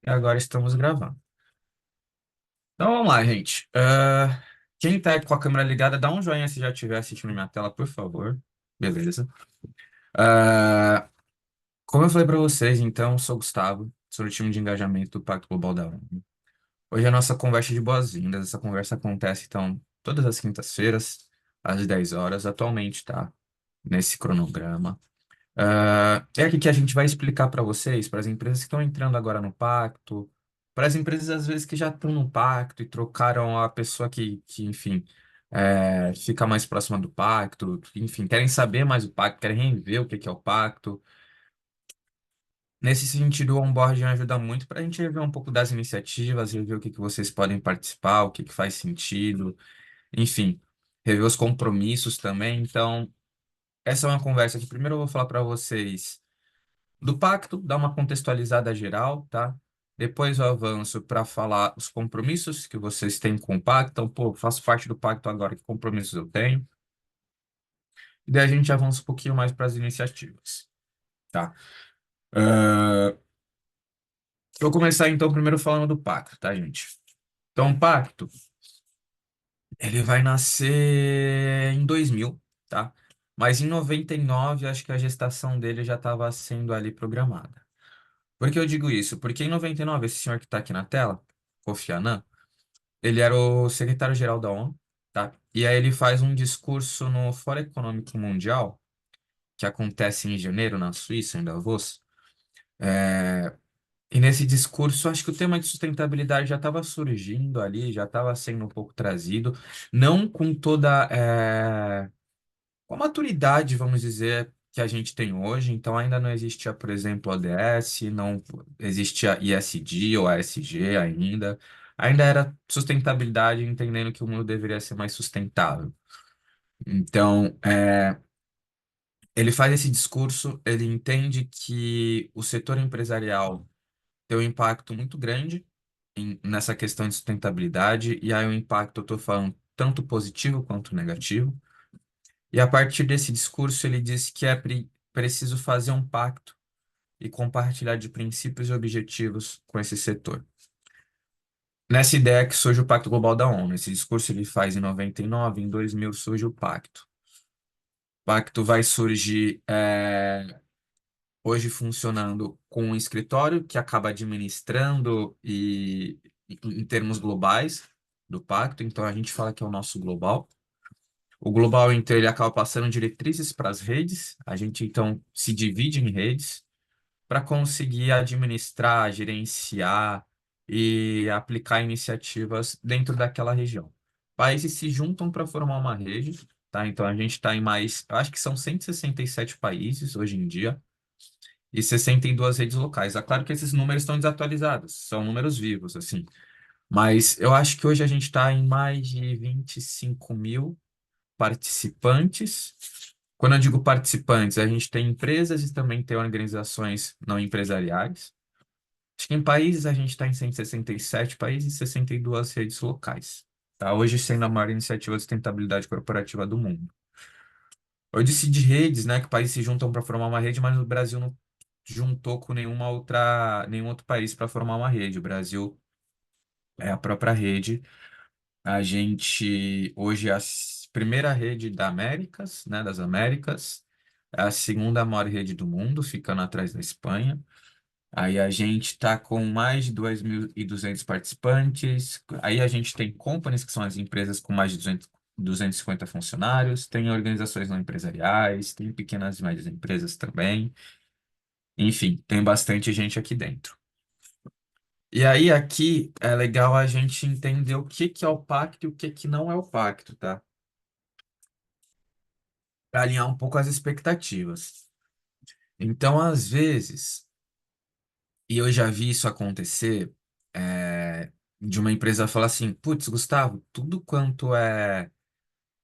E agora estamos gravando. Então vamos lá, gente. Quem tá com a câmera ligada, dá um joinha se já estiver assistindo minha tela, por favor. Beleza. Ah, como eu falei para vocês, então, sou o Gustavo, sou do time de engajamento do Pacto Global da ONU. Hoje é a nossa conversa de boas-vindas. Essa conversa acontece, então, todas as quintas-feiras, às 10 horas, atualmente, tá? Nesse cronograma. É aqui que a gente vai explicar para vocês, para as empresas que estão entrando agora no pacto, para as empresas às vezes que já estão no pacto e trocaram a pessoa que enfim, fica mais próxima do pacto, enfim, querem saber mais do pacto, querem rever o que é o pacto. Nesse sentido, o onboarding ajuda muito para a gente rever um pouco das iniciativas, rever o que vocês podem participar, o que faz sentido, enfim, rever os compromissos também. Então, essa é uma conversa que primeiro eu vou falar para vocês do pacto, dar uma contextualizada geral, tá? Depois eu avanço para falar os compromissos que vocês têm com o pacto. Então, pô, faço parte do pacto agora, que compromissos eu tenho? E daí a gente avança um pouquinho mais para as iniciativas, tá? Ah, vou começar então primeiro falando do pacto, tá, gente? Então, o pacto, ele vai nascer em 2000, tá? Mas em 99, acho que a gestação dele já estava sendo ali programada. Por que eu digo isso? Porque em 99, esse senhor que está aqui na tela, Kofi Annan, ele era o secretário-geral da ONU, tá? E aí ele faz um discurso no Fórum Econômico Mundial, que acontece em janeiro, na Suíça, em Davos. E nesse discurso, acho que o tema de sustentabilidade já estava surgindo ali, já estava sendo um pouco trazido, não com toda com a maturidade, vamos dizer, que a gente tem hoje. Então, ainda não existia, por exemplo, ODS, não existia ISD ou ASG ainda. Ainda era sustentabilidade, entendendo que o mundo deveria ser mais sustentável. Então, ele faz esse discurso, ele entende que o setor empresarial tem um impacto muito grande nessa questão de sustentabilidade, e aí o impacto eu estou falando tanto positivo quanto negativo. E a partir desse discurso, ele disse que é preciso fazer um pacto e compartilhar de princípios e objetivos com esse setor. Nessa ideia que surge o Pacto Global da ONU. Esse discurso ele faz em 99, em 2000 surge o pacto. O pacto vai surgir hoje funcionando com um escritório que acaba administrando em termos globais do pacto. Então a gente fala que é o nosso global. O global, então, ele acaba passando diretrizes para as redes. A gente, então, se divide em redes para conseguir administrar, gerenciar e aplicar iniciativas dentro daquela região. Países se juntam para formar uma rede, tá? Então, a gente está em mais, eu acho que são 167 países hoje em dia e 62 redes locais. É claro que esses números estão desatualizados, são números vivos, assim. Mas eu acho que hoje a gente está em mais de 25.000 participantes. Quando eu digo participantes, a gente tem empresas e também tem organizações não empresariais. Acho que em países a gente está em 167 países e 62 redes locais. Tá? Hoje sendo a maior iniciativa de sustentabilidade corporativa do mundo. Eu disse de redes, né, que países se juntam para formar uma rede, mas o Brasil não juntou com nenhum outro país para formar uma rede. O Brasil é a própria rede. A gente hoje é a primeira rede da Américas, né, das Américas, é a segunda maior rede do mundo, ficando atrás da Espanha. Aí a gente está com mais de 2.200 participantes. Aí a gente tem companies, que são as empresas com mais de 250 funcionários, tem organizações não empresariais, tem pequenas e médias empresas também. Enfim, tem bastante gente aqui dentro. E aí aqui é legal a gente entender o que que é o pacto e o que que não é o pacto, tá? Para alinhar um pouco as expectativas. Então, às vezes, e eu já vi isso acontecer, de uma empresa falar assim: putz, Gustavo, tudo quanto é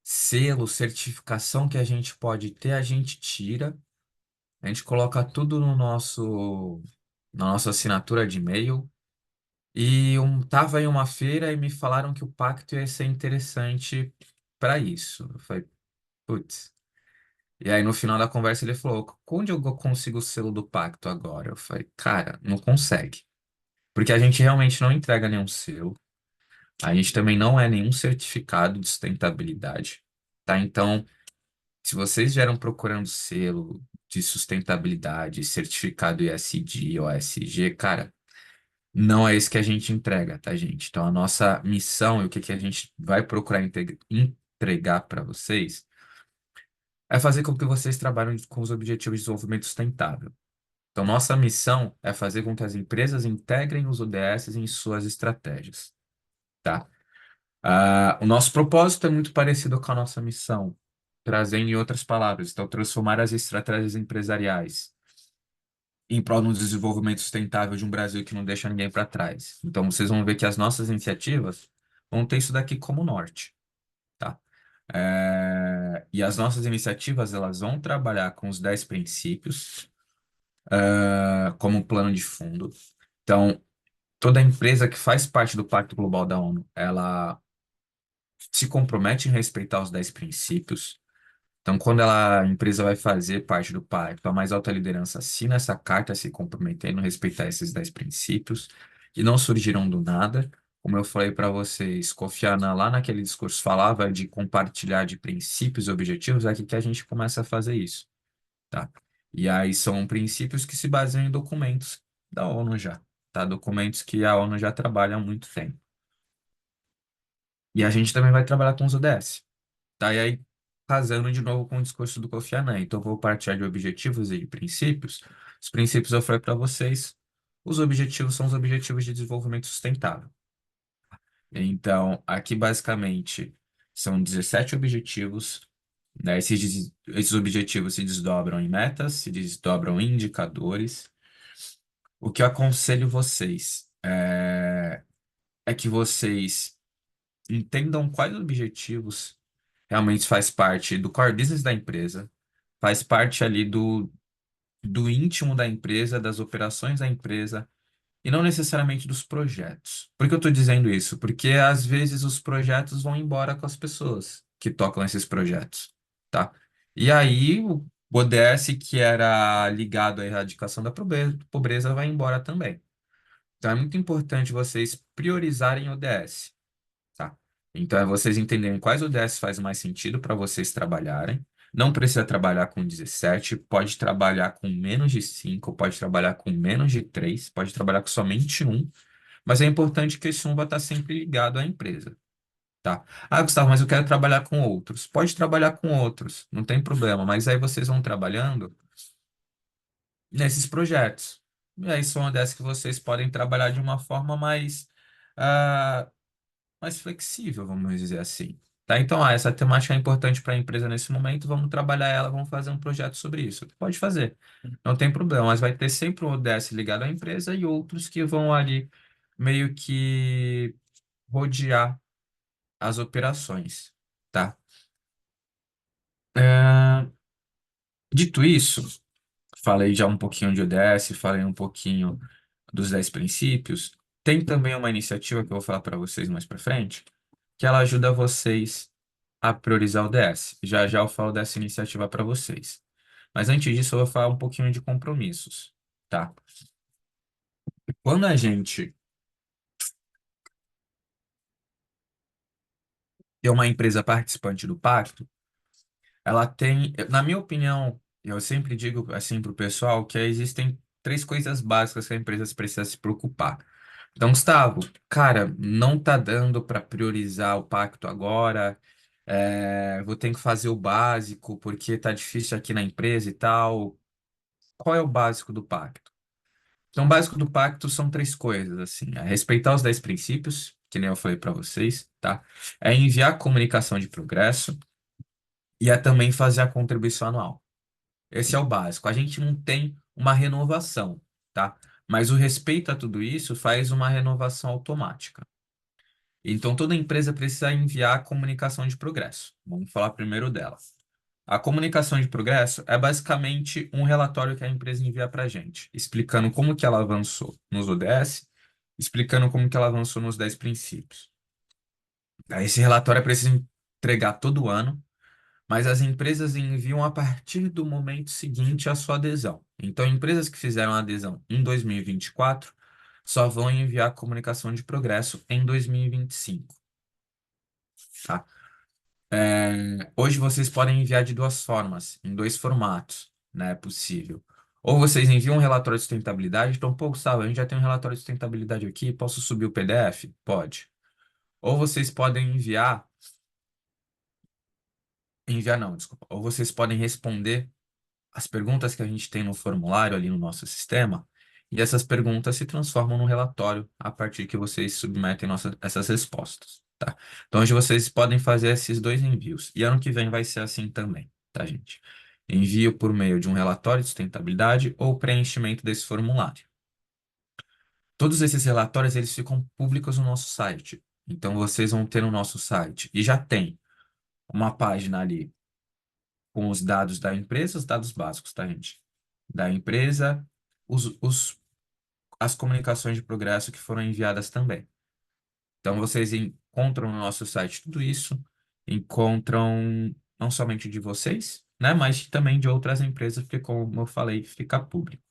selo, certificação que a gente pode ter, a gente tira, a gente coloca tudo no na nossa assinatura de e-mail. E tava em uma feira e me falaram que o pacto ia ser interessante para isso. Eu falei, putz. E aí, no final da conversa, ele falou: onde eu consigo o selo do pacto agora? Eu falei, cara, não consegue. Porque a gente realmente não entrega nenhum selo, a gente também não é nenhum certificado de sustentabilidade, tá? Então, se vocês vieram procurando selo de sustentabilidade, certificado ESG ou ESG, cara, não é isso que a gente entrega, tá, gente? Então, a nossa missão e o que que a gente vai procurar entregar para vocês é fazer com que vocês trabalhem com os Objetivos de Desenvolvimento Sustentável. Então, nossa missão é fazer com que as empresas integrem os ODS em suas estratégias, tá? O nosso propósito é muito parecido com a nossa missão, trazendo em outras palavras, então, transformar as estratégias empresariais em prol do desenvolvimento sustentável de um Brasil que não deixa ninguém para trás. Então, vocês vão ver que as nossas iniciativas vão ter isso daqui como norte, tá? E as nossas iniciativas, elas vão trabalhar com os 10 princípios, como um plano de fundo. Então, toda empresa que faz parte do Pacto Global da ONU, ela se compromete em respeitar os 10 princípios. Então, quando a empresa vai fazer parte do pacto, a mais alta liderança assina essa carta se comprometendo a respeitar esses 10 princípios, que não surgiram do nada. Como eu falei para vocês, Kofi Annan, lá naquele discurso, falava de compartilhar de princípios e objetivos, é aqui que a gente começa a fazer isso, tá? E aí são princípios que se baseiam em documentos da ONU já, tá? Documentos que a ONU já trabalha há muito tempo. E a gente também vai trabalhar com os ODS. Tá? E aí, casando de novo com o discurso do Kofi Annan. Então, eu vou partir de objetivos e de princípios. Os princípios eu falei para vocês, os objetivos são os objetivos de desenvolvimento sustentável. Então, aqui basicamente são 17 objetivos, né? Esses objetivos se desdobram em metas, se desdobram em indicadores. O que eu aconselho vocês é que vocês entendam quais objetivos realmente faz parte do core business da empresa, faz parte ali do íntimo da empresa, das operações da empresa, e não necessariamente dos projetos. Por que eu estou dizendo isso? Porque às vezes os projetos vão embora com as pessoas que tocam esses projetos, tá? E aí o ODS, que era ligado à erradicação da pobreza, vai embora também. Então é muito importante vocês priorizarem o ODS. Tá? Então, é vocês entenderem quais ODS faz mais sentido para vocês trabalharem. Não precisa trabalhar com 17, pode trabalhar com menos de 5, pode trabalhar com menos de 3, pode trabalhar com somente um, mas é importante que esse um vai estar sempre ligado à empresa, tá? Ah, Gustavo, mas eu quero trabalhar com outros. Pode trabalhar com outros, não tem problema, mas aí vocês vão trabalhando nesses projetos. E aí são ODS que vocês podem trabalhar de uma forma ah, mais flexível, vamos dizer assim. Tá? Então, essa temática é importante para a empresa nesse momento, vamos trabalhar ela, vamos fazer um projeto sobre isso. Pode fazer, não tem problema, mas vai ter sempre um ODS ligado à empresa e outros que vão ali meio que rodear as operações, tá? É, Dito isso, falei já um pouquinho de ODS, falei um pouquinho dos 10 princípios. Tem também uma iniciativa que eu vou falar para vocês mais para frente, que ela ajuda vocês a priorizar o DS. Já já eu falo dessa iniciativa para vocês. Mas antes disso, eu vou falar um pouquinho de compromissos, tá? Quando a gente é uma empresa participante do pacto, ela tem, na minha opinião, eu sempre digo assim para o pessoal que existem três coisas básicas que a empresa precisa se preocupar. Então, Gustavo, cara, não tá dando para priorizar o pacto agora. Vou ter que fazer o básico porque tá difícil aqui na empresa e tal. Qual é o básico do pacto? Então, o básico do pacto são três coisas, assim, é respeitar os 10 princípios, que nem eu falei para vocês, tá? É enviar comunicação de progresso e é também fazer a contribuição anual. Esse é o básico. A gente não tem uma renovação, tá? Mas o respeito a tudo isso faz uma renovação automática. Então, toda empresa precisa enviar a comunicação de progresso. Vamos falar primeiro dela. A comunicação de progresso é basicamente um relatório que a empresa envia para a gente, explicando como que ela avançou nos ODS, explicando como que ela avançou nos 10 princípios. Aí, esse relatório é preciso entregar todo ano, mas as empresas enviam a partir do momento seguinte a sua adesão. Então, empresas que fizeram a adesão em 2024 só vão enviar a comunicação de progresso em 2025, tá? Hoje vocês podem enviar de duas formas, em dois formatos, né? É possível. Ou vocês enviam um relatório de sustentabilidade, então, pô, Gustavo, a gente já tem um relatório de sustentabilidade aqui, posso subir o PDF? Pode. Ou vocês podem enviar não, desculpa. Ou vocês podem responder as perguntas que a gente tem no formulário ali no nosso sistema, e essas perguntas se transformam num relatório a partir que vocês submetem essas respostas, tá? Então, hoje vocês podem fazer esses dois envios, e ano que vem vai ser assim também, tá, gente? Envio por meio de um relatório de sustentabilidade ou preenchimento desse formulário. Todos esses relatórios, eles ficam públicos no nosso site. Então, vocês vão ter no nosso site, e já tem uma página ali com os dados da empresa, os dados básicos, tá, gente? Da empresa, os, os, as comunicações de progresso que foram enviadas também. Então, vocês encontram no nosso site tudo isso, encontram não somente de vocês, né, mas também de outras empresas, porque, como eu falei, fica público.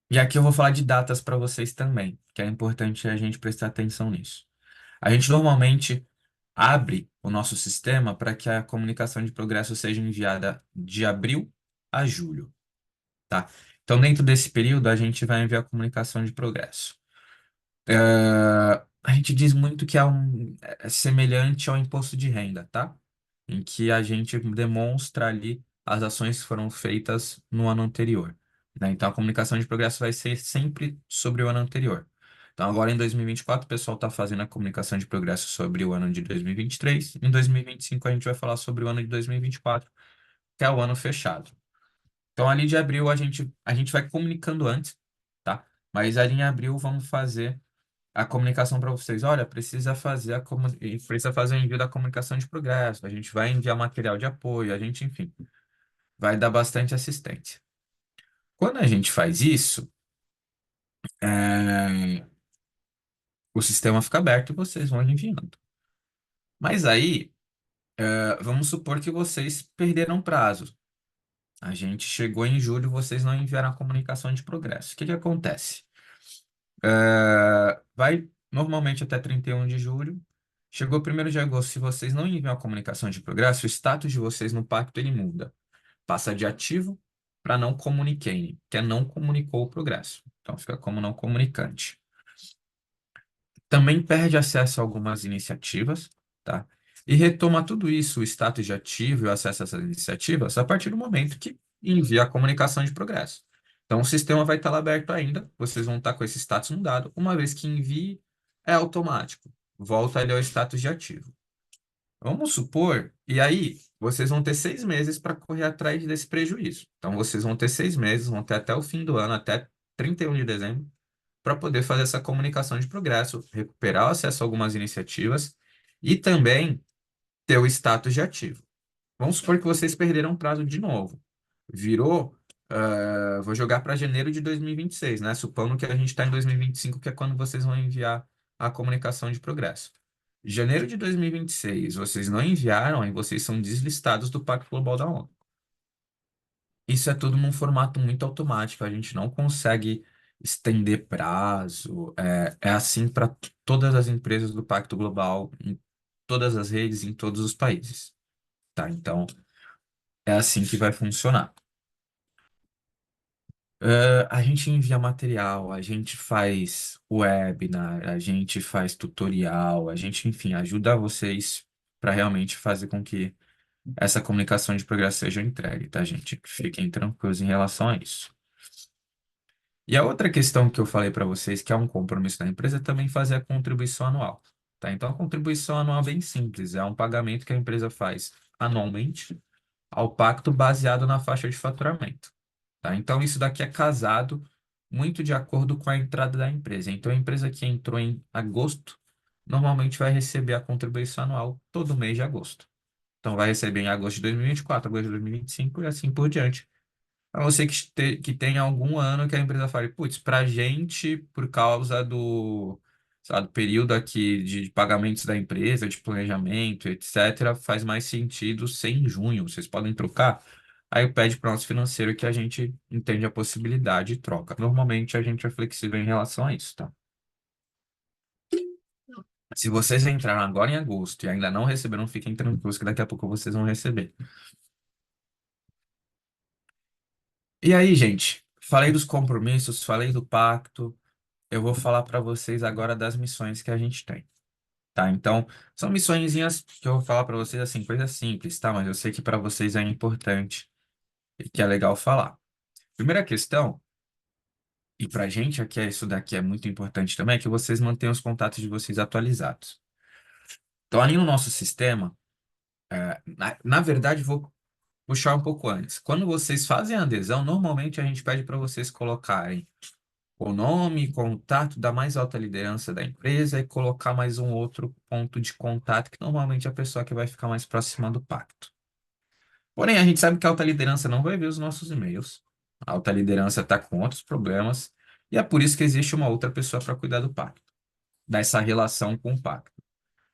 E aqui eu vou falar de datas para vocês também, que é importante a gente prestar atenção nisso. A gente normalmente abre o nosso sistema para que a comunicação de progresso seja enviada de abril a julho, tá? Então, dentro desse período, a gente vai enviar a comunicação de progresso. A gente diz muito que é semelhante ao imposto de renda, tá? Em que a gente demonstra ali as ações que foram feitas no ano anterior, né? Então, a comunicação de progresso vai ser sempre sobre o ano anterior. Então, agora em 2024, o pessoal está fazendo a comunicação de progresso sobre o ano de 2023. Em 2025, a gente vai falar sobre o ano de 2024, que é o ano fechado. Então, ali de abril, a gente vai comunicando antes, tá? Mas ali em abril, vamos fazer a comunicação para vocês. Olha, precisa fazer o envio da comunicação de progresso. A gente vai enviar material de apoio, a gente, enfim, vai dar bastante assistência. Quando a gente faz isso, é, o sistema fica aberto e vocês vão enviando. Mas aí, vamos supor que vocês perderam prazo. A gente chegou em julho, vocês não enviaram a comunicação de progresso. O que que acontece? Vai normalmente até 31 de julho. Chegou 1º de agosto, se vocês não enviam a comunicação de progresso, o status de vocês no pacto ele muda. Passa de ativo para não comuniquem, que é não comunicou o progresso. Então fica como não comunicante. Também perde acesso a algumas iniciativas, tá? E retoma tudo isso, o status de ativo e o acesso a essas iniciativas, a partir do momento que envia a comunicação de progresso. Então, o sistema vai estar lá aberto ainda, vocês vão estar com esse status mudado. Uma vez que envie, é automático, volta ali ao status de ativo. Vamos supor, e aí vocês vão ter 6 meses para correr atrás desse prejuízo. Então, vocês vão ter 6 meses, vão ter até o fim do ano, até 31 de dezembro, para poder fazer essa comunicação de progresso, recuperar o acesso a algumas iniciativas e também ter o status de ativo. Vamos supor que vocês perderam o prazo de novo. Virou, vou jogar para janeiro de 2026, né? Supondo que a gente está em 2025, que é quando vocês vão enviar a comunicação de progresso. Janeiro de 2026, vocês não enviaram, aí vocês são deslistados do Pacto Global da ONU. Isso é tudo num formato muito automático, a gente não consegue estender prazo. É assim para todas as empresas do Pacto Global, em todas as redes, em todos os países, tá? Então, é assim que vai funcionar. A gente envia material, a gente faz webinar, a gente faz tutorial, a gente, enfim, ajuda vocês para realmente fazer com que essa comunicação de progresso seja entregue, tá, gente? Fiquem tranquilos em relação a isso. E a outra questão que eu falei para vocês, que é um compromisso da empresa, é também fazer a contribuição anual, tá? Então, a contribuição anual é bem simples, é um pagamento que a empresa faz anualmente ao pacto baseado na faixa de faturamento, tá? Então, isso daqui é casado muito de acordo com a entrada da empresa. Então, a empresa que entrou em agosto, normalmente vai receber a contribuição anual todo mês de agosto. Então, vai receber em agosto de 2024, agosto de 2025 e assim por diante. A não ser que tenha algum ano que a empresa fale, putz, para gente, por causa do, sei lá, do período aqui de pagamentos da empresa, de planejamento, etc., faz mais sentido ser em junho. Vocês podem trocar. aí pede para o nosso financeiro que a gente entende a possibilidade e troca. Normalmente a gente é flexível em relação a isso, tá? Se vocês entraram agora em agosto e ainda não receberam, fiquem tranquilos que daqui a pouco vocês vão receber. E aí, gente, falei dos compromissos, falei do pacto. Eu vou falar para vocês agora das missões que a gente tem, tá? Então, são missõezinhas que eu vou falar para vocês assim, coisas simples, tá? Mas eu sei que para vocês é importante e que é legal falar. Primeira questão, e para a gente aqui, isso daqui é muito importante também, é que vocês mantenham os contatos de vocês atualizados. Então, ali no nosso sistema, na verdade, vou puxar um pouco antes. Quando vocês fazem a adesão, normalmente a gente pede para vocês colocarem o nome, contato da mais alta liderança da empresa e colocar mais um outro ponto de contato, que normalmente é a pessoa que vai ficar mais próxima do pacto. Porém, a gente sabe que a alta liderança não vai ver os nossos e-mails. A alta liderança está com outros problemas e é por isso que existe uma outra pessoa para cuidar do pacto, dessa relação com o pacto.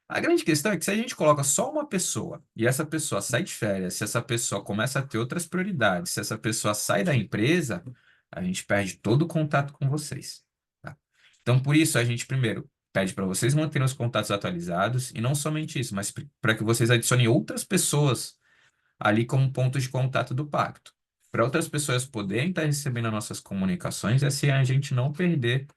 A grande questão é que se a gente coloca só uma pessoa e essa pessoa sai de férias, se essa pessoa começa a ter outras prioridades, se essa pessoa sai da empresa, a gente perde todo o contato com vocês, tá? Então, por isso, a gente primeiro pede para vocês manterem os contatos atualizados e não somente isso, mas para que vocês adicionem outras pessoas ali como pontos de contato do pacto, para outras pessoas poderem estar recebendo as nossas comunicações e assim a gente não perder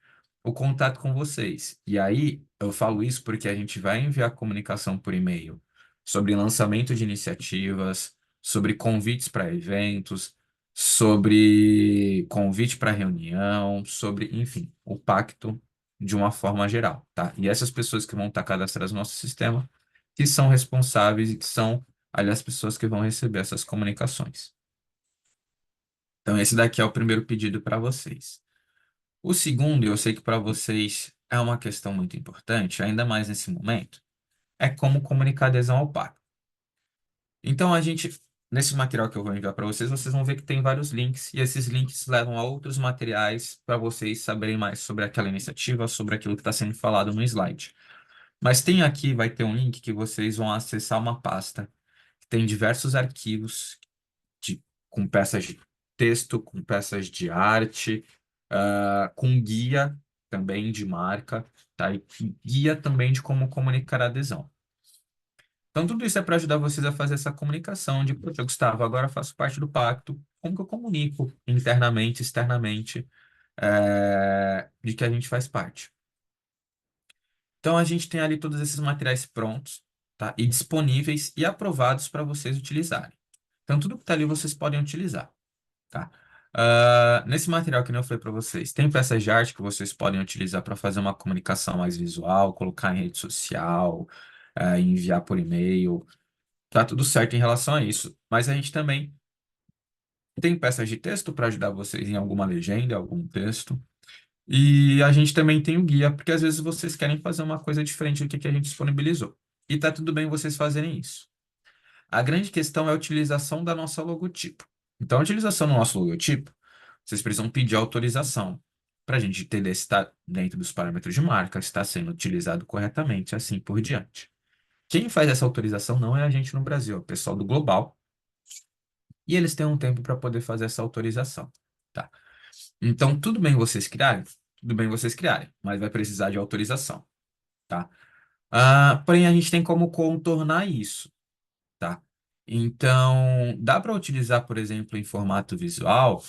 o contato com vocês. E aí, eu falo isso porque a gente vai enviar comunicação por e-mail sobre lançamento de iniciativas, sobre convites para eventos, sobre convite para reunião, sobre, enfim, o pacto de uma forma geral, tá? E essas pessoas que vão estar cadastradas no nosso sistema, que são responsáveis e que são ali as pessoas que vão receber essas comunicações. Então, esse daqui é o primeiro pedido para vocês. O segundo, e eu sei que para vocês é uma questão muito importante, ainda mais nesse momento, é como comunicar adesão ao pacto. Então, nesse material que eu vou enviar para vocês, vocês vão ver que tem vários links, e esses links levam a outros materiais para vocês saberem mais sobre aquela iniciativa, sobre aquilo que está sendo falado no slide. Mas tem aqui, vai ter um link que vocês vão acessar uma pasta que tem diversos arquivos de- com peças de texto, com peças de arte, com guia também de marca, tá? E guia também de como comunicar a adesão. Então, tudo isso é para ajudar vocês a fazer essa comunicação de, poxa, Gustavo, agora eu faço parte do pacto, como que eu comunico internamente, externamente, de que a gente faz parte. Então, a gente tem ali todos esses materiais prontos, tá? E disponíveis e aprovados para vocês utilizarem. Então, tudo que está ali vocês podem utilizar. Tá? Nesse material que nem eu falei para vocês, tem peças de arte que vocês podem utilizar para fazer uma comunicação mais visual, colocar em rede social, enviar por e-mail. Tá tudo certo em relação a isso. Mas a gente também tem peças de texto para ajudar vocês em alguma legenda, algum texto. E a gente também tem o guia, porque às vezes vocês querem fazer uma coisa diferente do que a gente disponibilizou. E tá tudo bem vocês fazerem isso. A grande questão é a utilização da nossa logotipo. Então, a utilização do nosso logotipo, vocês precisam pedir autorização para a gente entender se está dentro dos parâmetros de marca, se está sendo utilizado corretamente, assim por diante. Quem faz essa autorização não é a gente no Brasil, é o pessoal do Global, e eles têm um tempo para poder fazer essa autorização, tá? Então, tudo bem vocês criarem, mas vai precisar de autorização, tá? Porém, a gente tem como contornar isso, tá? Então, dá para utilizar, por exemplo, em formato visual,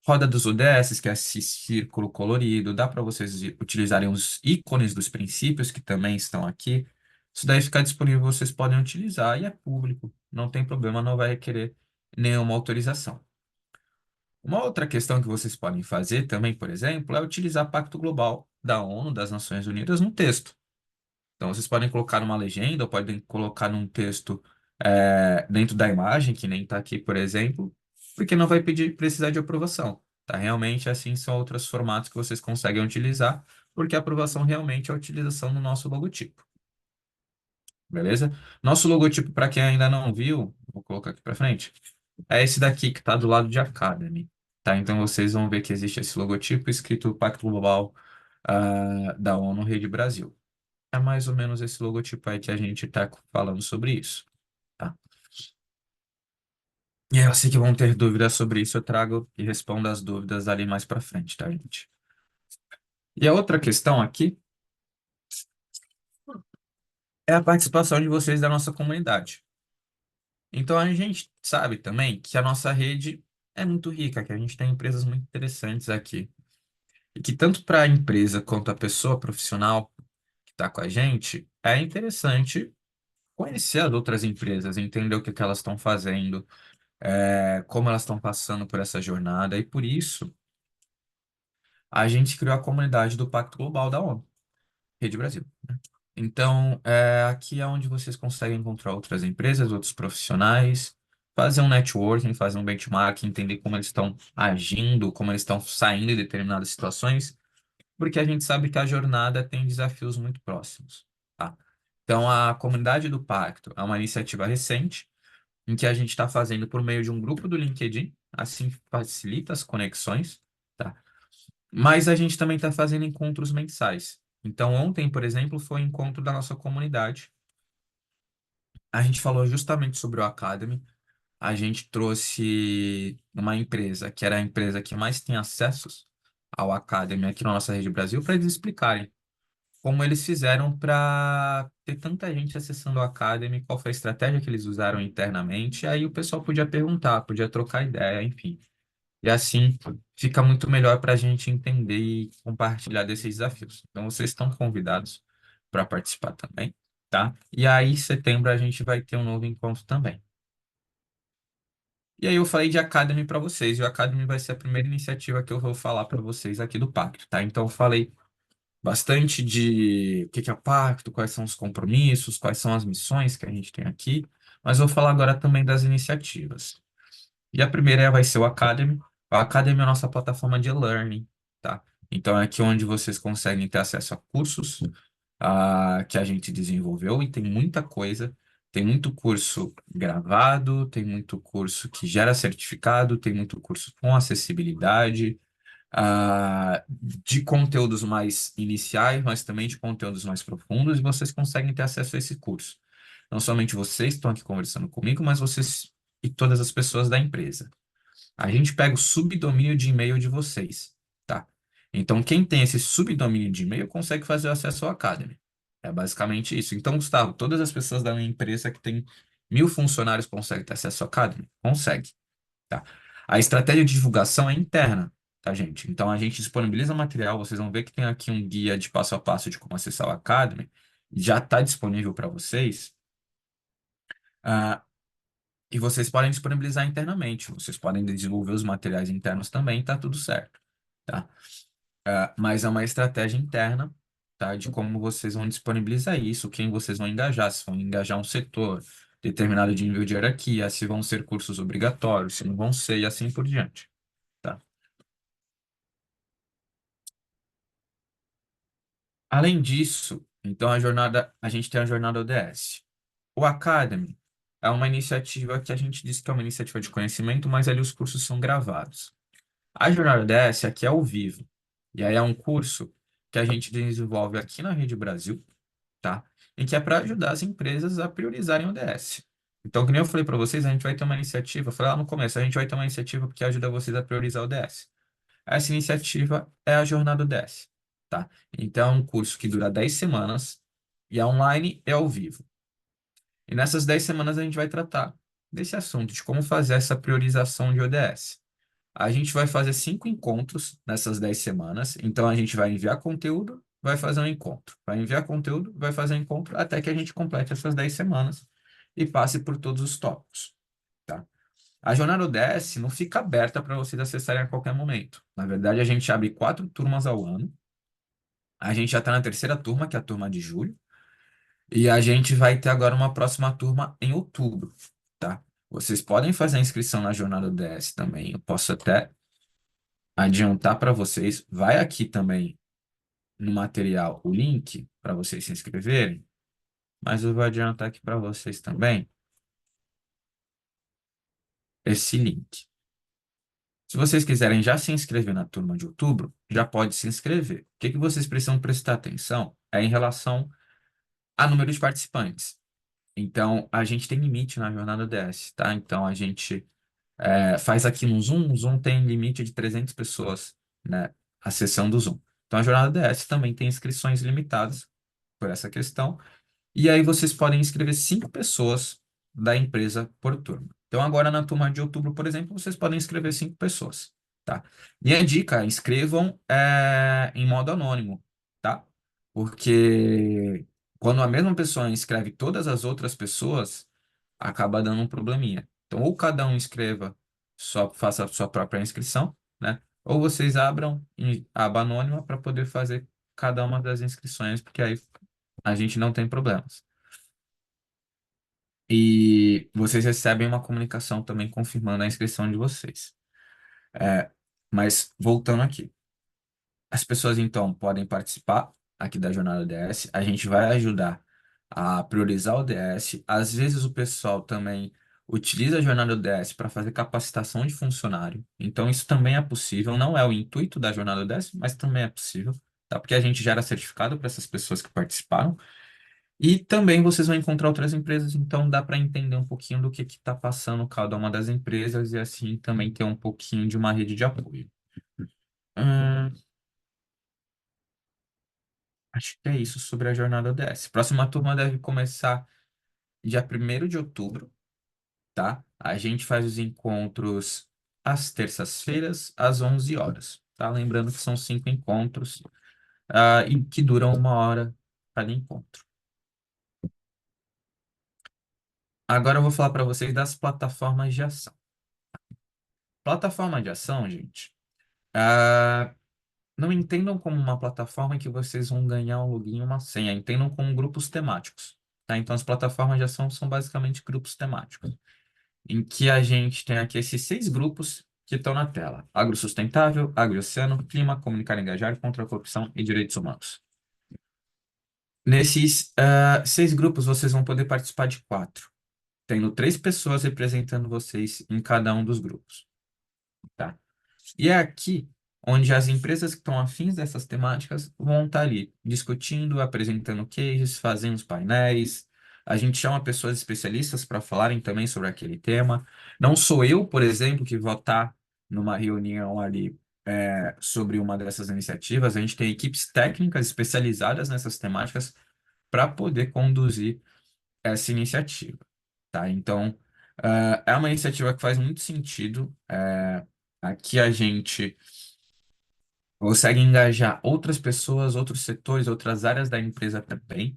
roda dos ODS, que é esse círculo colorido, dá para vocês utilizarem os ícones dos princípios que também estão aqui. Isso daí fica disponível, vocês podem utilizar e é público, não tem problema, não vai requerer nenhuma autorização. Uma outra questão que vocês podem fazer também, por exemplo, é utilizar Pacto Global da ONU, das Nações Unidas, no texto. Então, vocês podem colocar numa legenda, ou podem colocar num texto dentro da imagem, que nem está aqui, por exemplo, porque não vai precisar de aprovação. Tá? Realmente, assim, são outros formatos que vocês conseguem utilizar, porque a aprovação realmente é a utilização do nosso logotipo. Beleza? Nosso logotipo, para quem ainda não viu, vou colocar aqui para frente, é esse daqui que está do lado de Academy. Tá? Então, vocês vão ver que existe esse logotipo escrito Pacto Global da ONU Rede Brasil. É mais ou menos esse logotipo aí que a gente está falando sobre isso, tá? E eu sei que vão ter dúvidas sobre isso, eu trago e respondo as dúvidas ali mais para frente, tá, gente? E a outra questão aqui é a participação de vocês da nossa comunidade. Então a gente sabe também que a nossa rede é muito rica, que a gente tem empresas muito interessantes aqui. E que tanto para a empresa quanto a pessoa profissional que está com a gente, é interessante conhecer as outras empresas, entender o que que elas estão fazendo, como elas estão passando por essa jornada. E por isso a gente criou a comunidade do Pacto Global da ONU, Rede Brasil. Então, aqui é onde vocês conseguem encontrar outras empresas, outros profissionais, fazer um networking, fazer um benchmark, entender como eles estão agindo, como eles estão saindo de determinadas situações, porque a gente sabe que a jornada tem desafios muito próximos, tá? Então, a comunidade do Pacto é uma iniciativa recente, em que a gente está fazendo por meio de um grupo do LinkedIn, assim facilita as conexões, tá? Mas a gente também está fazendo encontros mensais. Então, ontem, por exemplo, foi o encontro da nossa comunidade. A gente falou justamente sobre o Academy. A gente trouxe uma empresa, que era a empresa que mais tem acessos ao Academy aqui na nossa rede Brasil, para eles explicarem como eles fizeram para ter tanta gente acessando o Academy, qual foi a estratégia que eles usaram internamente. E aí o pessoal podia perguntar, podia trocar ideia, enfim. E assim fica muito melhor para a gente entender e compartilhar desses desafios. Então, vocês estão convidados para participar também, tá? E aí, em setembro, a gente vai ter um novo encontro também. E aí, eu falei de Academy para vocês, e o Academy vai ser a primeira iniciativa que eu vou falar para vocês aqui do Pacto, tá? Então, eu falei bastante de o que que é o Pacto, quais são os compromissos, quais são as missões que a gente tem aqui, mas vou falar agora também das iniciativas. E a primeira vai ser o Academy. O Academy é a nossa plataforma de e-learning, tá? Então é aqui onde vocês conseguem ter acesso a cursos que a gente desenvolveu e tem muita coisa. Tem muito curso gravado, tem muito curso que gera certificado, tem muito curso com acessibilidade, de conteúdos mais iniciais, mas também de conteúdos mais profundos, e vocês conseguem ter acesso a esse curso. Não somente vocês estão aqui conversando comigo, mas vocês e todas as pessoas da empresa. A gente pega o subdomínio de e-mail de vocês, tá? Então, quem tem esse subdomínio de e-mail consegue fazer o acesso ao Academy. É basicamente isso. Então, Gustavo, todas as pessoas da minha empresa que tem 1.000 funcionários conseguem ter acesso ao Academy? Consegue, tá? A estratégia de divulgação é interna, tá, gente? Então, a gente disponibiliza material. Vocês vão ver que tem aqui um guia de passo a passo de como acessar o Academy. Já está disponível para vocês. Ah, e vocês podem disponibilizar internamente, vocês podem desenvolver os materiais internos também, tá tudo certo, tá? Mas é uma estratégia interna, tá? De como vocês vão disponibilizar isso, quem vocês vão engajar, se vão engajar um setor determinado de nível de hierarquia, se vão ser cursos obrigatórios, se não vão ser, e assim por diante, tá? Além disso, então a gente tem a jornada ODS. O Academy é uma iniciativa que a gente diz que é uma iniciativa de conhecimento, mas ali os cursos são gravados. A jornada DS aqui é ao vivo. E aí é um curso que a gente desenvolve aqui na Rede Brasil, tá? E que é para ajudar as empresas a priorizarem o DS. Então, que nem eu falei para vocês, a gente vai ter uma iniciativa, eu falei lá no começo, a gente vai ter uma iniciativa que ajuda vocês a priorizar o DS. Essa iniciativa é a Jornada DS, tá? Então, é um curso que dura 10 semanas e é online e ao vivo. E nessas 10 semanas a gente vai tratar desse assunto, de como fazer essa priorização de ODS. A gente vai fazer 5 encontros nessas 10 semanas. Então, a gente vai enviar conteúdo, vai fazer um encontro. Vai enviar conteúdo, vai fazer um encontro, até que a gente complete essas 10 semanas e passe por todos os tópicos, tá? A jornada ODS não fica aberta para vocês acessarem a qualquer momento. Na verdade, a gente abre 4 turmas ao ano. A gente já está na terceira turma, que é a turma de julho. E a gente vai ter agora uma próxima turma em outubro, tá? Vocês podem fazer a inscrição na jornada ODS também. Eu posso até adiantar para vocês. Vai aqui também no material o link para vocês se inscreverem, mas eu vou adiantar aqui para vocês também esse link. Se vocês quiserem já se inscrever na turma de outubro, já pode se inscrever. O que que vocês precisam prestar atenção é em relação a número de participantes. Então, a gente tem limite na jornada DS, tá? Então, a gente Faz aqui no Zoom, o Zoom tem limite de 300 pessoas, né, acessando o Zoom. Então, a jornada DS também tem inscrições limitadas por essa questão. E aí vocês podem inscrever 5 pessoas da empresa por turma. Então, agora na turma de outubro, por exemplo, vocês podem inscrever 5 pessoas, tá? Minha dica, inscrevam em modo anônimo, tá? Porque quando a mesma pessoa inscreve todas as outras pessoas, acaba dando um probleminha. Então, ou cada um inscreva, só faça a sua própria inscrição, né? Ou vocês abram em aba anônima para poder fazer cada uma das inscrições, porque aí a gente não tem problemas. E vocês recebem uma comunicação também confirmando a inscrição de vocês. É, mas voltando aqui, as pessoas então podem participar aqui da jornada DS. A gente vai ajudar a priorizar o DS. Às vezes o pessoal também utiliza a jornada DS para fazer capacitação de funcionário. Então isso também é possível. Não é o intuito da jornada DS, mas também é possível, tá? Porque a gente gera certificado para essas pessoas que participaram. E também vocês vão encontrar outras empresas, então dá para entender um pouquinho do que está passando cada uma das empresas e assim também ter um pouquinho de uma rede de apoio. Hum, acho que é isso sobre a jornada ODS. Próxima turma deve começar dia 1º de outubro, tá? A gente faz os encontros às terças-feiras, às 11 horas, tá? Lembrando que são 5 encontros, e que duram 1 hora cada encontro. Agora eu vou falar para vocês das plataformas de ação. Plataforma de ação, gente. Ah, não entendam como uma plataforma em que vocês vão ganhar um login e uma senha. Entendam como grupos temáticos, tá? Então, as plataformas de ação são basicamente grupos temáticos, em que a gente tem aqui esses 6 grupos que estão na tela: agro-sustentável, agro-oceano, clima, comunicar e engajar, contra a corrupção e direitos humanos. Nesses 6 grupos, vocês vão poder participar de 4, tendo 3 pessoas representando vocês em cada um dos grupos, tá? E é aqui onde as empresas que estão afins dessas temáticas vão estar ali discutindo, apresentando cases, fazendo os painéis. A gente chama pessoas especialistas para falarem também sobre aquele tema. Não sou eu, por exemplo, que vou estar numa reunião ali sobre uma dessas iniciativas. A gente tem equipes técnicas especializadas nessas temáticas para poder conduzir essa iniciativa, tá? Então, é uma iniciativa que faz muito sentido. Aqui a gente consegue engajar outras pessoas, outros setores, outras áreas da empresa também.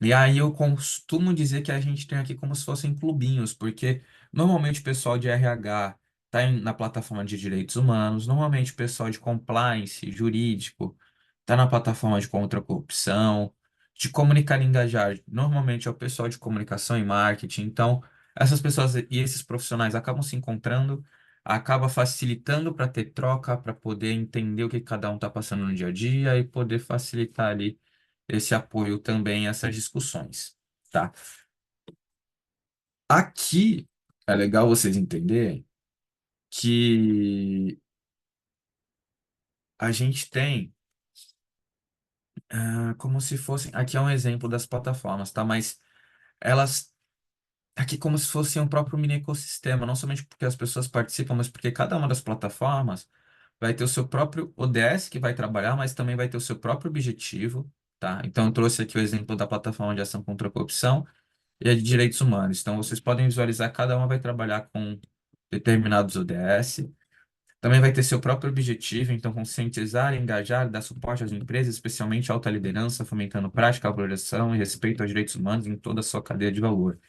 E aí eu costumo dizer que a gente tem aqui como se fossem clubinhos, porque normalmente o pessoal de RH está na plataforma de direitos humanos, normalmente o pessoal de compliance, jurídico, está na plataforma de contra a corrupção, de comunicar e engajar, normalmente é o pessoal de comunicação e marketing. Então, essas pessoas e esses profissionais acabam se encontrando, acaba facilitando para ter troca, para poder entender o que cada um está passando no dia a dia e poder facilitar ali esse apoio também a essas discussões, tá? Aqui é legal vocês entenderem que a gente tem como se fossem. Aqui é um exemplo das plataformas, tá? Mas elas. Aqui como se fosse um próprio mini ecossistema, não somente porque as pessoas participam, mas porque cada uma das plataformas vai ter o seu próprio ODS que vai trabalhar, mas também vai ter o seu próprio objetivo, tá? Então, eu trouxe aqui o exemplo da plataforma de ação contra a corrupção e a de direitos humanos. Então, vocês podem visualizar, cada uma vai trabalhar com determinados ODS. Também vai ter seu próprio objetivo, então conscientizar, engajar, dar suporte às empresas, especialmente à alta liderança, fomentando prática, valoração e respeito aos direitos humanos em toda a sua cadeia de valor.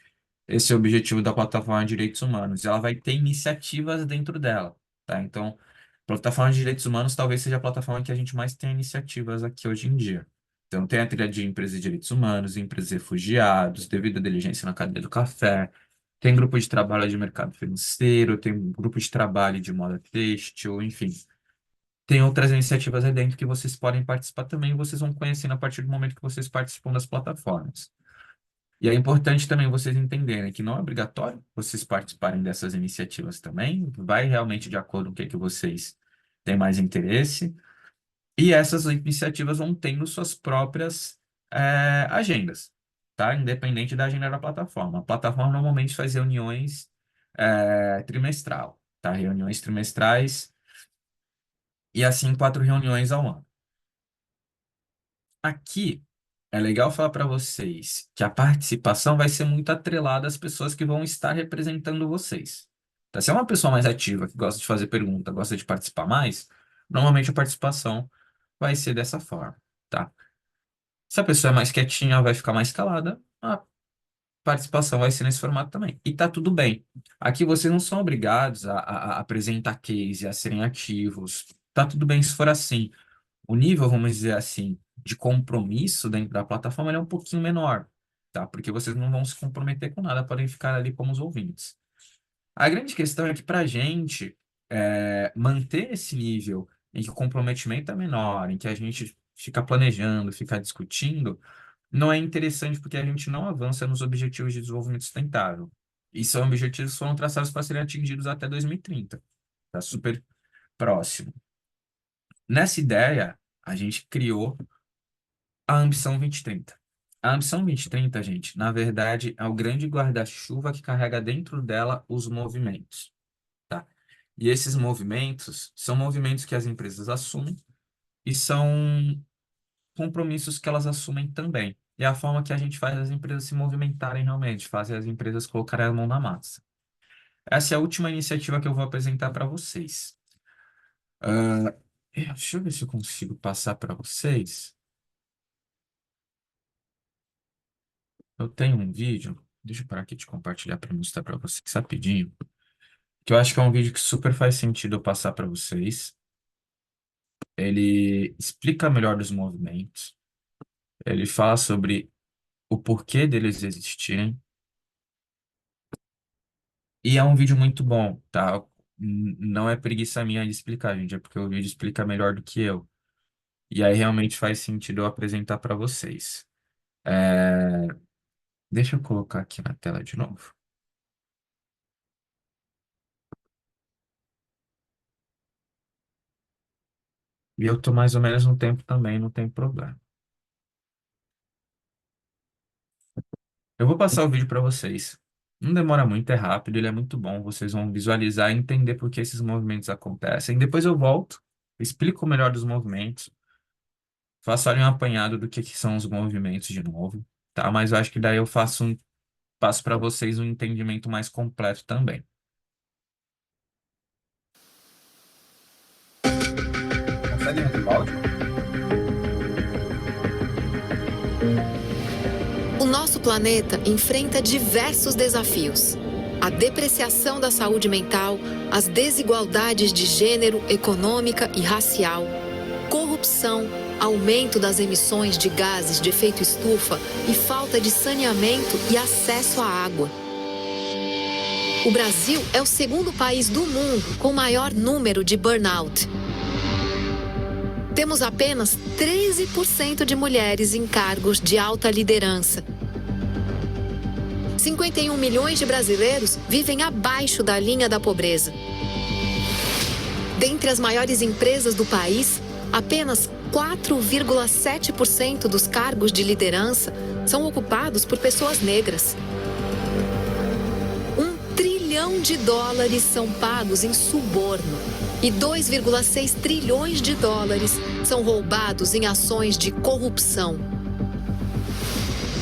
Esse é o objetivo da plataforma de direitos humanos. Ela vai ter iniciativas dentro dela, tá? Então, a plataforma de direitos humanos talvez seja a plataforma que a gente mais tem iniciativas aqui hoje em dia. Então, tem a trilha de empresas de direitos humanos, empresas de refugiados, devido à diligência na cadeia do café, tem grupo de trabalho de mercado financeiro, tem grupo de trabalho de moda têxtil, enfim. Tem outras iniciativas aí dentro que vocês podem participar também, e vocês vão conhecendo a partir do momento que vocês participam das plataformas. E é importante também vocês entenderem que não é obrigatório vocês participarem dessas iniciativas também, vai realmente de acordo com o que que vocês têm mais interesse, e essas iniciativas vão tendo suas próprias agendas, tá? Independente da agenda da plataforma. A plataforma normalmente faz reuniões trimestral, tá? Reuniões trimestrais e assim 4 reuniões ao ano. Aqui é legal falar para vocês que a participação vai ser muito atrelada às pessoas que vão estar representando vocês. Tá? Se é uma pessoa mais ativa, que gosta de fazer pergunta, gosta de participar mais, normalmente a participação vai ser dessa forma, tá? Se a pessoa é mais quietinha, vai ficar mais calada, a participação vai ser nesse formato também. E tá tudo bem. Aqui vocês não são obrigados a apresentar case, a serem ativos. Tá tudo bem se for assim. O nível, vamos dizer assim, de compromisso dentro da plataforma ele é um pouquinho menor, tá? Porque vocês não vão se comprometer com nada, podem ficar ali como os ouvintes. A grande questão é que para a gente manter esse nível em que o comprometimento é menor, em que a gente fica planejando, fica discutindo, não é interessante porque a gente não avança nos objetivos de desenvolvimento sustentável. E são objetivos que foram traçados para serem atingidos até 2030. Tá super próximo. Nessa ideia, a gente criou a Ambição 2030. A Ambição 2030, gente, na verdade, é o grande guarda-chuva que carrega dentro dela os movimentos, tá? E esses movimentos são movimentos que as empresas assumem e são compromissos que elas assumem também. E é a forma que a gente faz as empresas se movimentarem realmente, faz as empresas colocarem a mão na massa. Essa é a última iniciativa que eu vou apresentar para vocês. Ah, deixa eu ver se eu consigo passar para vocês. Eu tenho um vídeo, deixa eu parar aqui de compartilhar para mostrar para vocês rapidinho, que eu acho que é um vídeo que super faz sentido eu passar para vocês. Ele explica melhor dos movimentos, ele fala sobre o porquê deles existirem, e é um vídeo muito bom, tá? Não é preguiça minha de explicar, gente, é porque o vídeo explica melhor do que eu. E aí realmente faz sentido eu apresentar para vocês. É, Deixa eu colocar aqui na tela de novo. E eu tô mais ou menos no tempo também, não tem problema. Eu vou passar o vídeo para vocês. Não demora muito, é rápido, ele é muito bom. Vocês vão visualizar e entender por que esses movimentos acontecem. Depois eu volto, explico melhor dos movimentos, faço ali um apanhado do que são os movimentos de novo, tá? Mas eu acho que daí eu passo para vocês um entendimento mais completo também. Consegue ouvir o áudio? O nosso planeta enfrenta diversos desafios. A depreciação da saúde mental, as desigualdades de gênero, econômica e racial, corrupção, aumento das emissões de gases de efeito estufa e falta de saneamento e acesso à água. O Brasil é o segundo país do mundo com maior número de burnout. Temos apenas 13% de mulheres em cargos de alta liderança. 51 milhões de brasileiros vivem abaixo da linha da pobreza. Dentre as maiores empresas do país, apenas 4,7% dos cargos de liderança são ocupados por pessoas negras. US$ 1 trilhão são pagos em suborno e 2,6 trilhões de dólares são roubados em ações de corrupção.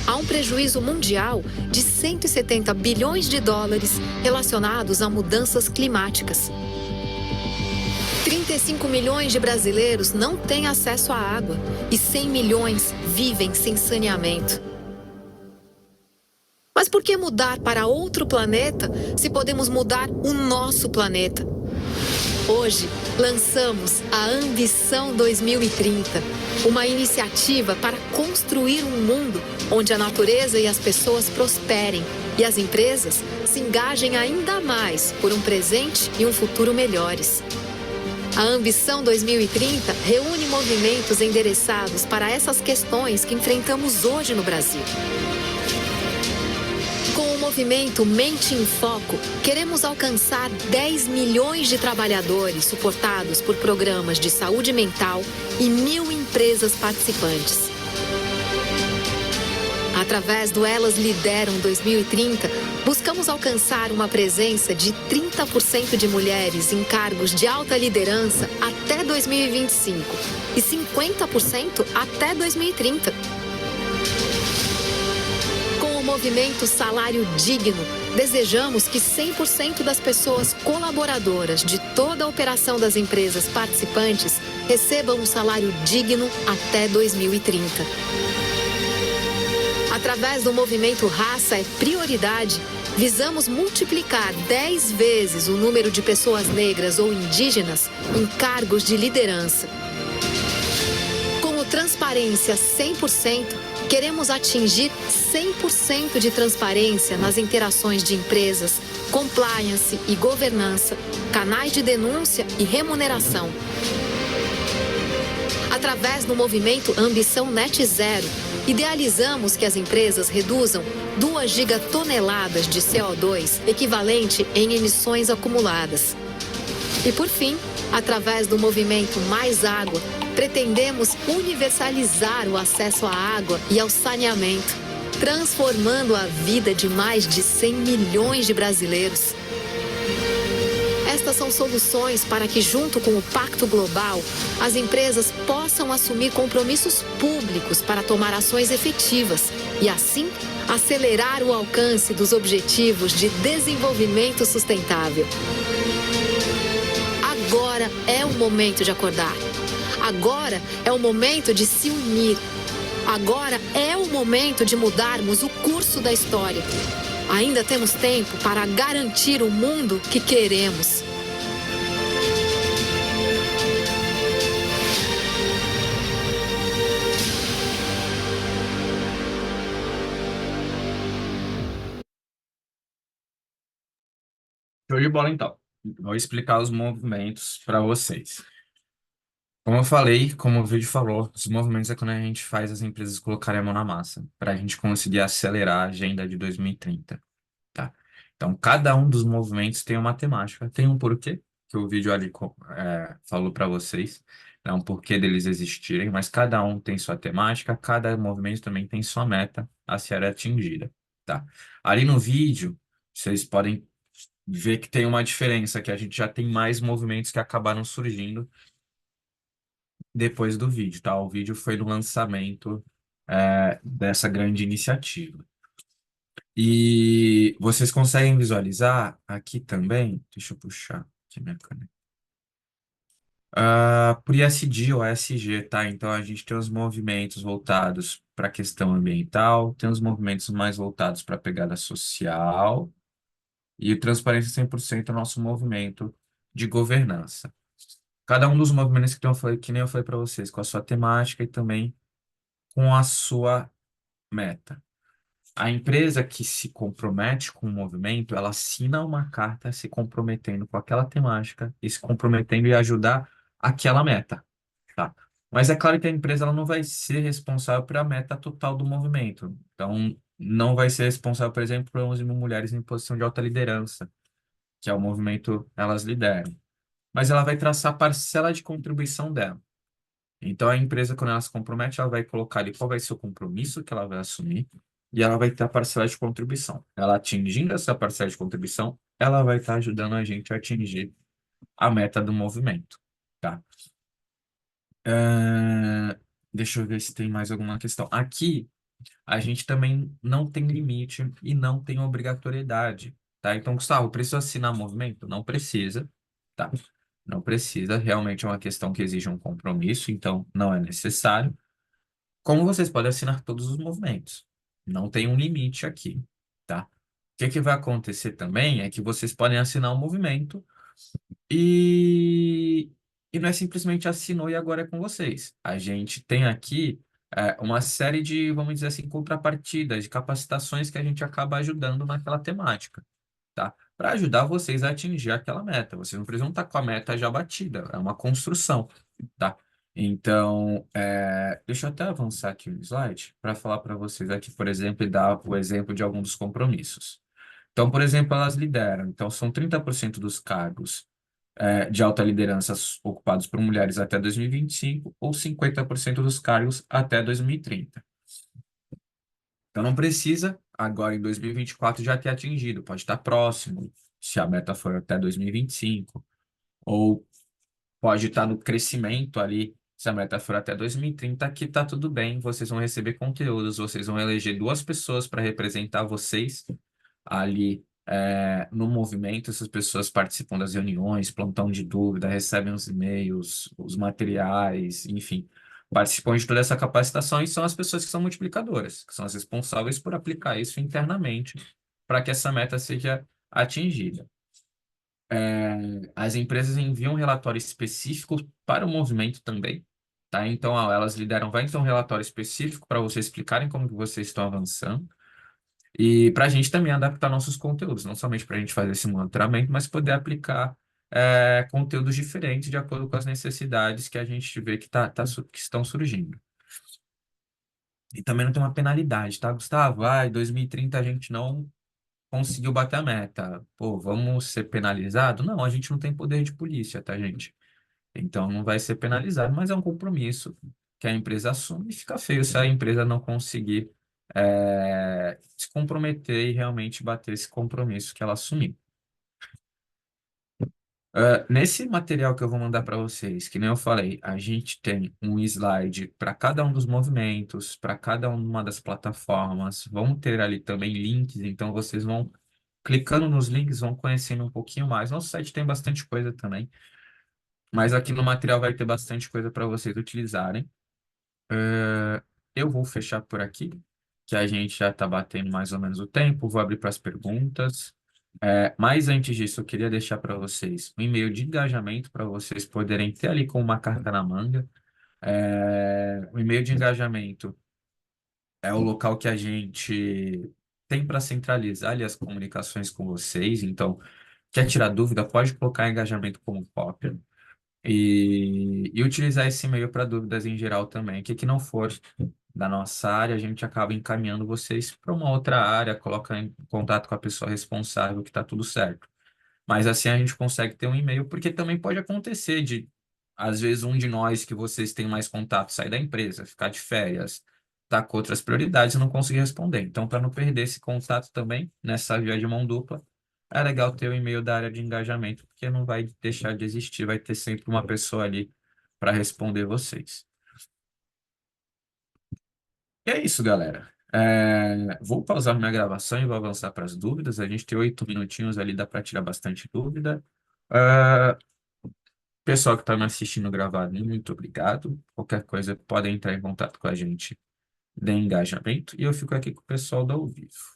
Há um prejuízo mundial de 170 bilhões de dólares relacionados a mudanças climáticas. 35 milhões de brasileiros não têm acesso à água e 100 milhões vivem sem saneamento. Mas por que mudar para outro planeta se podemos mudar o nosso planeta? Hoje, lançamos a Ambição 2030, uma iniciativa para construir um mundo onde a natureza e as pessoas prosperem e as empresas se engajem ainda mais por um presente e um futuro melhores. A Ambição 2030 reúne movimentos endereçados para essas questões que enfrentamos hoje no Brasil. Com o movimento Mente em Foco, queremos alcançar 10 milhões de trabalhadores suportados por programas de saúde mental e 1.000 empresas participantes. Através do Elas Lideram 2030, buscamos alcançar uma presença de 30% de mulheres em cargos de alta liderança até 2025 e 50% até 2030. Com o movimento Salário Digno, desejamos que 100% das pessoas colaboradoras de toda a operação das empresas participantes recebam um salário digno até 2030. Através do movimento Raça é Prioridade, visamos multiplicar 10 vezes o número de pessoas negras ou indígenas em cargos de liderança. Com o Transparência 100%, queremos atingir 100% de transparência nas interações de empresas, compliance e governança, canais de denúncia e remuneração. Através do movimento Ambição Net Zero, idealizamos que as empresas reduzam 2 gigatoneladas de CO2, equivalente em emissões acumuladas. E por fim, através do movimento Mais Água, pretendemos universalizar o acesso à água e ao saneamento, transformando a vida de mais de 100 milhões de brasileiros. Estas são soluções para que, junto com o Pacto Global, as empresas possam assumir compromissos públicos para tomar ações efetivas e, assim, acelerar o alcance dos Objetivos de Desenvolvimento Sustentável. Agora é o momento de acordar. Agora é o momento de se unir. Agora é o momento de mudarmos o curso da história. Ainda temos tempo para garantir o mundo que queremos. Show de bola, então. Vou explicar os movimentos para vocês. Como eu falei, como o vídeo falou, os movimentos é quando a gente faz as empresas colocarem a mão na massa, para a gente conseguir acelerar a agenda de 2030, tá? Então, cada um dos movimentos tem uma temática, tem um porquê, que o vídeo ali falou para vocês, é um porquê deles existirem, mas cada um tem sua temática, cada movimento também tem sua meta a ser atingida, tá? Ali no vídeo, vocês podem ver que tem uma diferença, que a gente já tem mais movimentos que acabaram surgindo depois do vídeo, tá? O vídeo foi no lançamento dessa grande iniciativa. E vocês conseguem visualizar aqui também, deixa eu puxar aqui minha caneta. Por ISD ou ESG, tá? Então a gente tem os movimentos voltados para a questão ambiental, tem os movimentos mais voltados para a pegada social, e o Transparência 100% é o nosso movimento de governança. Cada um dos movimentos que nem eu falei para vocês, com a sua temática e também com a sua meta. A empresa que se compromete com o movimento, ela assina uma carta se comprometendo com aquela temática e se comprometendo e ajudar aquela meta, tá? Mas é claro que a empresa ela não vai ser responsável pela meta total do movimento. Então, não vai ser responsável, por exemplo, por 11 mil mulheres em posição de alta liderança, que é o movimento Elas Lideram. Mas ela vai traçar a parcela de contribuição dela. Então, a empresa, quando ela se compromete, ela vai colocar ali qual vai ser o compromisso que ela vai assumir e ela vai ter a parcela de contribuição. Ela atingindo essa parcela de contribuição, ela vai estar ajudando a gente a atingir a meta do movimento, tá? Deixa eu ver se tem mais alguma questão. Aqui, a gente também não tem limite e não tem obrigatoriedade, tá? Então, Gustavo, precisa assinar movimento? Não precisa, tá? Não precisa, realmente é uma questão que exige um compromisso, então não é necessário. Como vocês podem assinar todos os movimentos? Não tem um limite aqui, tá? O que que vai acontecer também é que vocês podem assinar um movimento e, e não é simplesmente assinou e agora é com vocês. A gente tem aqui uma série de, vamos dizer assim, contrapartidas, de capacitações que a gente acaba ajudando naquela temática, tá? Para ajudar vocês a atingir aquela meta. Vocês não precisam estar com a meta já batida, é uma construção, tá? Então, deixa eu até avançar aqui o slide para falar para vocês aqui, por exemplo, e dar o exemplo de algum dos compromissos. Então, por exemplo, elas lideram. Então, são 30% dos cargos de alta liderança ocupados por mulheres até 2025 ou 50% dos cargos até 2030. Então não precisa agora em 2024 já ter atingido, pode estar próximo, se a meta for até 2025, ou pode estar no crescimento ali, se a meta for até 2030, que tá tudo bem, vocês vão receber conteúdos, vocês vão eleger duas pessoas para representar vocês ali no movimento, essas pessoas participam das reuniões, plantão de dúvida, recebem os e-mails, os materiais, enfim, participam de toda essa capacitação e são as pessoas que são multiplicadoras, que são as responsáveis por aplicar isso internamente para que essa meta seja atingida. As empresas enviam um relatório específico para o movimento também, tá? Então, ó, elas lideram, vai então um relatório específico para vocês explicarem como que vocês estão avançando e para a gente também adaptar nossos conteúdos, não somente para a gente fazer esse monitoramento, mas poder aplicar conteúdos diferentes de acordo com as necessidades que a gente vê que estão surgindo. E também não tem uma penalidade, tá, Gustavo? Em 2030 a gente não conseguiu bater a meta. Pô, vamos ser penalizado? Não, a gente não tem poder de polícia, tá, gente? Então não vai ser penalizado, mas é um compromisso que a empresa assume e fica feio se a empresa não conseguir se comprometer e realmente bater esse compromisso que ela assumiu. Nesse material que eu vou mandar para vocês, que nem eu falei, a gente tem um slide para cada um dos movimentos, para cada uma das plataformas. Vão ter ali também links, então vocês vão clicando nos links, vão conhecendo um pouquinho mais. Nosso site tem bastante coisa também, mas aqui no material vai ter bastante coisa para vocês utilizarem. É, eu vou fechar por aqui, que a gente já está batendo mais ou menos o tempo. Vou abrir para as perguntas. Mas antes disso, eu queria deixar para vocês um e-mail de engajamento para vocês poderem ter ali com uma carta na manga. O e-mail de engajamento é o local que a gente tem para centralizar ali as comunicações com vocês. Então, quer tirar dúvida, pode colocar engajamento como cópia. E utilizar esse e-mail para dúvidas em geral também. O que não for da nossa área, a gente acaba encaminhando vocês para uma outra área, coloca em contato com a pessoa responsável, que está tudo certo. Mas assim a gente consegue ter um e-mail, porque também pode acontecer de, às vezes, um de nós que vocês têm mais contato sair da empresa, ficar de férias, tá com outras prioridades e não conseguir responder. Então, para não perder esse contato também, nessa via de mão dupla, é legal ter o e-mail da área de engajamento, porque não vai deixar de existir, vai ter sempre uma pessoa ali para responder vocês. E é isso, galera. Vou pausar minha gravação e vou avançar para as dúvidas. A gente tem 8 minutinhos ali, dá para tirar bastante dúvida. É, Pessoal que está me assistindo gravado, muito obrigado. Qualquer coisa, podem entrar em contato com a gente de engajamento. E eu fico aqui com o pessoal do ao vivo.